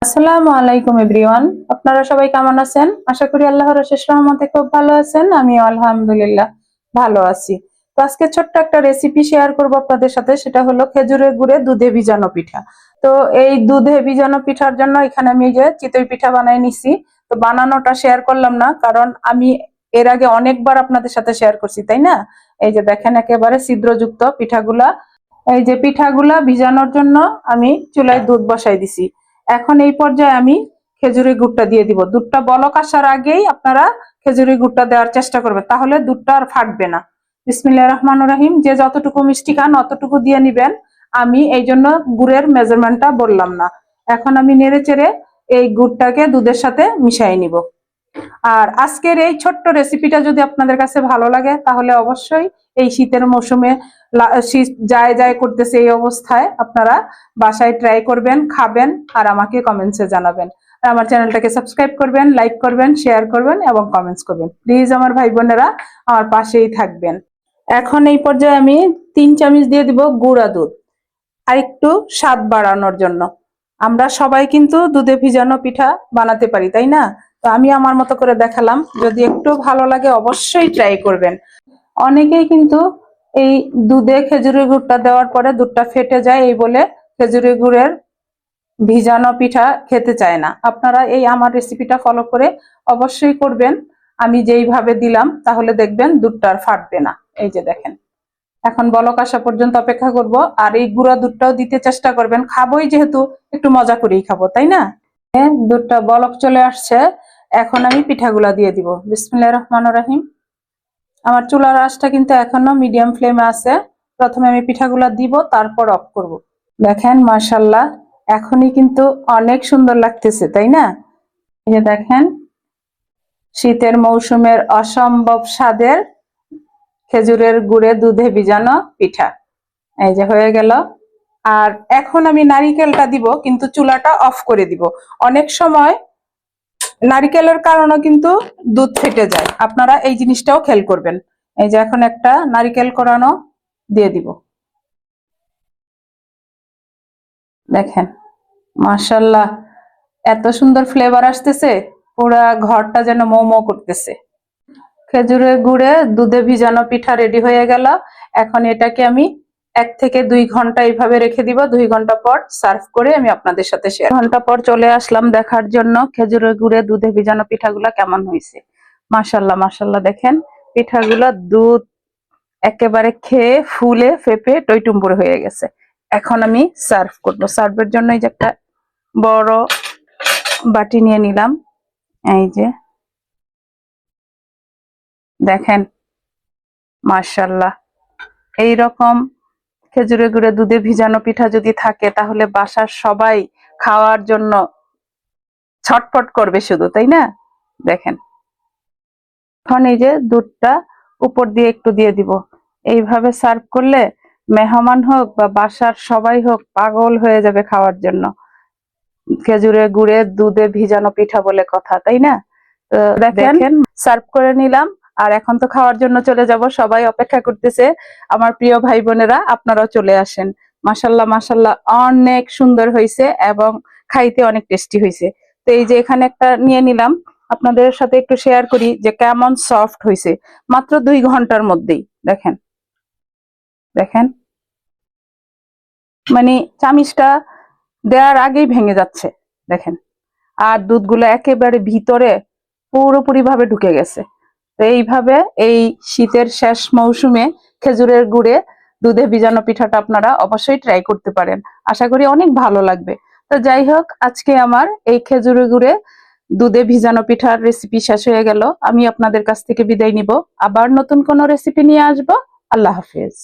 আসসালামু আলাইকুম এভরিওয়ান, আপনারা সবাই কেমন আছেন? আশা করি আল্লাহর অশেষ রহমতে খুব ভালো আছেন। আমি আলহামদুলিল্লাহ ভালো আছি। তো আজকে ছোট্ট একটা রেসিপি শেয়ার করব আপনাদের সাথে, সেটা হলো খেজুরের গুড়ে দুধে ভিজানো পিঠা। তো এই দুধে ভিজানো পিঠার জন্য এখানে আমি এই যে চিতই পিঠা বানাই নিছি। তো বানানোটা শেয়ার করলাম না, কারণ আমি এর আগে অনেকবার আপনাদের সাথে শেয়ার করছি, তাই না? এই যে দেখেন একেবারে ছিদ্রযুক্ত পিঠাগুলা। এই যে পিঠাগুলা ভিজানোর জন্য আমি চুলায় দুধ বসাই দিছি। এখন এই পর্যায়ে আমি খেজুরের গুড়টা দিয়ে দিব। দুধটা বলক আসার আগেই আপনারা খেজুরের গুড়টা দেওয়ার চেষ্টা করবেন, তাহলে দুধটা আর ফাটবে না। বিসমিল্লাহির রহমানির রহিম। যে যতটুকু মিষ্টি খান অতটুকু দিয়ে নিবেন। আমি এই জন্য গুড়ের মেজারমেন্টটা বললাম না। এখন আমি নেড়ে চেড়ে এই গুড়টাকে দুধের সাথে মিশিয়ে নিব। আর আজকের এই ছোট্ট রেসিপিটা যদি আপনাদের কাছে ভালো লাগে, তাহলে অবশ্যই এই শীতের মৌসুমে শীত যায় যায় করতেছে এই অবস্থায় আপনারা বাসায় ট্রাই করবেন, খাবেন, আর আমাকে কমেন্টসে জানাবেন। আর আমার চ্যানেলটাকে সাবস্ক্রাইব করবেন, লাইক করবেন, শেয়ার করবেন এবং কমেন্টস করবেন। প্লিজ আমার ভাই বোনেরা আমার পাশেই থাকবেন। এখন এই পর্যায়ে আমি 3 চামচ দিয়ে দিব গুঁড়া দুধ, আর একটু স্বাদ বাড়ানোর জন্য। আমরা সবাই কিন্তু দুধে ভিজানো পিঠা বানাতে পারি, তাই না? তো আমি আমার মতো করে দেখালাম, যদি একটু ভালো লাগে অবশ্যই ট্রাই করবেন। অনেকেই কিন্তু এই দুধে খেজুরের গুড়টা দেওয়ার পরে দুধটা ফেটে যায় এই বলে খেজুরের গুড়ের ভিজানো পিঠা খেতে চায় না। আপনারা এই আমার রেসিপিটা ফলো করে অবশ্যই করবেন। আমি যেইভাবে দিলাম তাহলে দেখবেন দুধটা আর ফাটবে না। এই যে দেখেন, এখন বলক আসা পর্যন্ত অপেক্ষা করব। আর এই গুঁড়া দুধটাও দিতে চেষ্টা করবেন, খাবোই যেহেতু একটু মজা করেই খাবো, তাই না? দুধটা বলক চলে আসছে, এখন আমি পিঠাগুলা দিয়ে দিব। বিসমিল্লাহির রহমানির রহিম। আমার চুলার আঁচটা কিন্তু এখনো মিডিয়াম ফ্লেমে আছে। প্রথমে আমি পিঠাগুলা দিব, তারপর অফ করব। দেখেন মাশাআল্লাহ, এখনই কিন্তু অনেক সুন্দর লাগতেছে, তাই না? এই যে দেখেন, শীতের মৌসুমের অসম্ভব স্বাদের খেজুরের গুড়ে দুধে ভিজানো পিঠা এই যে হয়ে গেল। আর এখন আমি নারিকেলটা দিব, কিন্তু চুলাটা অফ করে দিব। অনেক সময় নারিকেলের কারণে কিন্তু দুধ ফেটে যায়, আপনারা এই জিনিসটাও খেয়াল করবেন। এই যে এখন একটা নারিকেল কোরানো দিয়ে দিব। দেখেন মাশাআল্লাহ, এত সুন্দর ফ্লেভার আসতেছে, পুরা ঘরটা যেন মৌ মৌ করতেছে। খেজুরের গুড়ে দুধে ভিজানো পিঠা রেডি হয়ে গেল। এখন এটাকে আমি 1 থেকে 2 ঘন্টা এইভাবে রেখে দিব। 2 ঘন্টা পর সার্ভ করে আমি আপনাদের সাথে শেয়ার। ঘন্টা পর চলে আসলাম দেখার জন্য খেজুরের গুড়ে দুধে ভিজানো পিঠাগুলা কেমন হয়েছে। মাশাআল্লাহ মাশাআল্লাহ, দেখেন পিঠাগুলা দুধ একেবারে খেয়ে ফুলে ফেপে টইটুম্বুর হয়ে গেছে। এখন আমি সার্ভ করব। সার্ভের জন্য এই যে একটা বড় বাটি নিয়ে নিলাম। এই যে দেখেন মাশাআল্লাহ, এইরকম খেজুরের গুড়ে দুধে ভিজানো পিঠা যদি থাকে, তাহলে বাসার সবাই খাওয়ার জন্য ছটফট করবে শুধু, তাই না? দেখেন, এখন এই যে দুধটা উপর দিয়ে একটু দিয়ে দিব। এইভাবে সার্ভ করলে মেহমান হোক বা বাসার সবাই হোক পাগল হয়ে যাবে খাওয়ার জন্য। খেজুরের গুড়ে দুধে ভিজানো পিঠা বলে কথা, তাই না? তো দেখেন সার্ভ করে নিলাম। আর এখন তো খাওয়ার জন্য চলে যাব, সবাই অপেক্ষা করতেছে। আমার প্রিয় ভাই বোনেরা, আপনারাও চলে আসেন। মাশাআল্লাহ মাশাআল্লাহ, অনেক সুন্দর হয়েছে এবং খাইতে অনেক টেস্টি হয়েছে। তো এই যে এখানে একটা নিয়ে নিলাম, আপনাদের সাথে একটু শেয়ার করি যে কেমন সফট হয়েছে মাত্র 2 ঘন্টার মধ্যেই। দেখেন দেখেন, মানে চামিচটা দেওয়ার আগেই ভেঙে যাচ্ছে, দেখেন। আর দুধগুলো একেবারে ভিতরে পুরোপুরি ভাবে ঢুকে গেছে। তো এইভাবে এই শীতের শেষ মৌসুমে খেজুরের গুড়ে দুধে ভিজানো পিঠাটা আপনারা অবশ্যই ট্রাই করতে পারেন। আশা করি অনেক ভালো লাগবে। তো যাই হোক, আজকে আমার এই খেজুরের গুড়ে দুধে ভিজানো পিঠার রেসিপি শেষ হয়ে গেল। আমি আপনাদের কাছ থেকে বিদায় নিব, আবার নতুন কোনো রেসিপি নিয়ে আসবো। আল্লাহ হাফেজ।